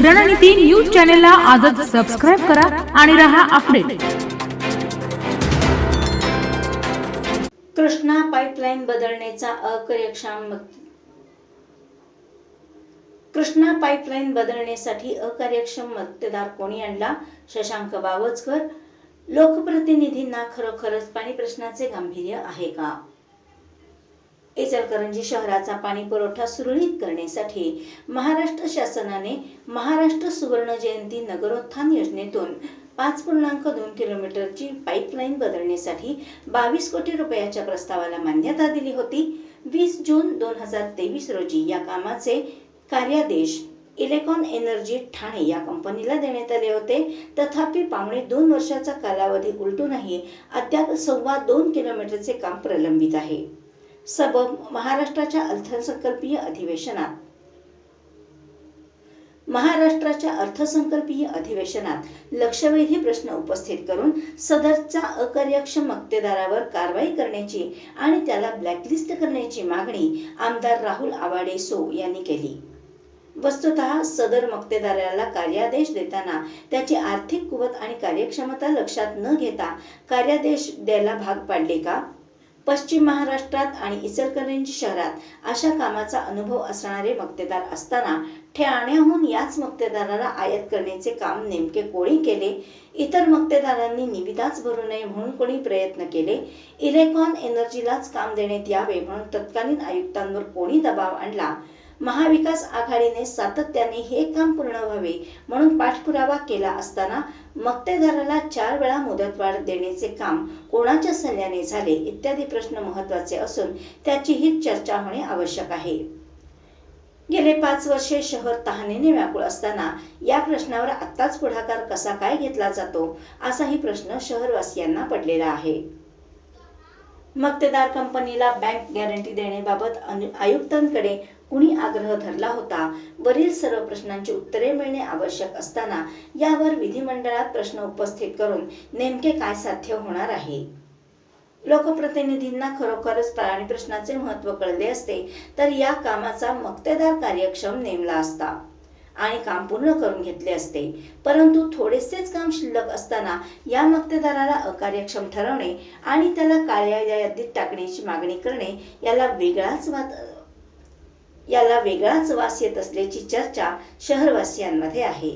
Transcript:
रणनीती न्यूज चॅनलला आजच सबस्क्राइब करा आणि रहा अपडेट। कृष्णा पाईपलाईन बदलण्याचा कृष्णा पाईपलाईन बदलण्यासाठी अकार्यक्षम मक्तेदार कोणी आणला? शशांक बावचकर। लोकप्रतिनिधींना खरोखरच पाणी प्रश्नाचे गांभीर्य आहे का? इचलकरंजी शहराचा पाणी पुरवठा सुरळीत करण्यासाठी महाराष्ट्र शासनाने महाराष्ट्र सुवर्ण जयंती नगरोत्थान योजनेतून 5.2 किलोमीटरची पाईपलाईन बदलण्यासाठी 22 कोटी रुपयाच्या प्रस्तावाला मान्यता दिली होती। 20 जून 2023 रोजी या कामाचे कार्यादेश इलेक्ट्रॉन एनर्जी ठाणे या कंपनीला देण्यात आले होते। तथापि पावणे 2 वर्षाचा कालावधी उलटूनही अद्याप 2.25 किलोमीटरचे काम प्रलंबित आहे। सबब महाराष्ट्राच्या अर्थसंकल्पीय अधिवेशनात लक्षवेधी प्रश्न उपस्थित करून सदरच्या अकार्यक्षम मक्तेदारावर कारवाई करण्याची आणि त्याला ब्लॅकलिस्ट करण्याची मागणी आमदार राहुल आवाडे सो यांनी केली। वस्तुतः सदर मक्तेदाराला कार्यादेश देताना त्याची आर्थिक कुवत आणि कार्यक्षमता लक्षात न घेता कार्यादेश द्यायला भाग पाडले का? पश्चिम महाराष्ट्रात आणि इचलकरंजी शहरात अशा कामाचा अनुभव असणारे मक्तेदार असताना ठाण्याहून याच मक्तेदाराला आयात करण्याचे काम नेमके कोणी केले? इतर मक्तेदारांनी निविदाच भरू नये म्हणून कोणी प्रयत्न केले? इलेक्ट्रॉन एनर्जीलाच काम देण्यात यावे म्हणून तत्कालीन आयुक्तांवर कोणी दबाव आणला? महाविकास आघाडीने सातत्याने हे काम पूर्ण व्हावे म्हणून पाठपुरावा केला असताना मक्तेदाराला 4 वेळा मुदतवाढ देण्याचे काम कोणाच्या सल्ल्याने झाले इत्यादी प्रश्न महत्त्वाचे असून त्याचीही चर्चा होणे आवश्यक आहे। गेले 5 वर्षे शहर तहानेने व्याकुळ असताना या प्रश्नावर आत्ताच पुढाकार कसा काय घेतला जातो असाही प्रश्न शहरवासियांना पडलेला आहे। मक्तेदार कंपनीला बँक गॅरंटी देण्याबाबत आयुक्तांकडे कुणी आग्रह धरला होता? वरील सर्व प्रश्नांची उत्तरे मिळणे आवश्यक असताना यावर विधिमंडळात प्रश्न उपस्थित करून नेमके काय साध्य होणार आहे? लोकप्रतिनिधींना खरोखरच पाणी प्रश्नाचे महत्त्व कळले असते तर या कामाचा मक्तेदार कार्यक्षम नेमला असता आणि काम पूर्ण करून घेतले असते। परंतु थोडेसेच काम शिल्लक असताना या मक्तेदाराला अकार्यक्षम ठरवणे आणि त्याला काळ्या यादीत टाकण्याची मागणी करणे याला वेगळाच वास येत असल्याची चर्चा शहरवासियांमध्ये आहे।